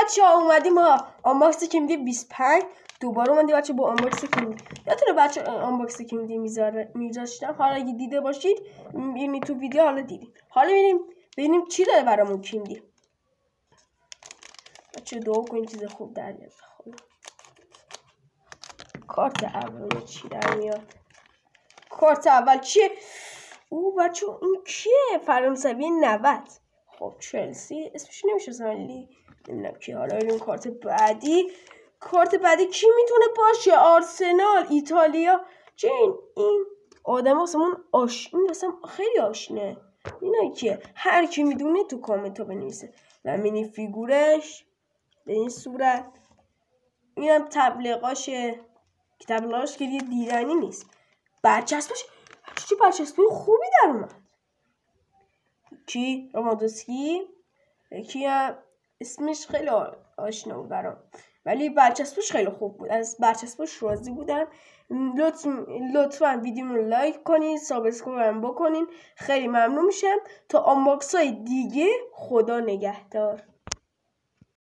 بچه ها اومدیم ما آنباکس کیمدی 25 دوباره اومدیم بچه با آنباکس کیمدی. یادتونه بچه آنباکس کیمدی میذاشتم، حالا اگه دیده باشید ببینید تو ویدیو، حالا دیدید. حالا ببینیم چی داره برامون کیمدی. بچه دعا کنید چیز خوب در بیاد. کارت اول چی در میاد؟ کارت اول چیه؟ او بچه این کیه؟ فرانسوی 90. خب چلسی اسمش نمیشه ولی نمیدونم کی. حالا این کارت بعدی کی میتونه باشه؟ آرسنال، ایتالیا. چه این آدم واسمون این اصلا خیلی آشنه. اینا کیه؟ هر کی میدونه تو کامنت ها بنویسه. و مینی فیگورش به این صورت. اینم تبلیغاشه که تبلیغاش که دیدنی نیست. برچسبش چه برچسبی خوبی در اومد. کی؟ رامادوسکی. یکی هم اسمش خیلی آشنا بود برام، ولی برچسبش خیلی خوب بود. از برچسبش راضی بودم. لطفا ویدیو رو لایک کنین، سابسکرایب بکنین، خیلی ممنون میشم. تا آنباکس های دیگه، خدا نگهدار.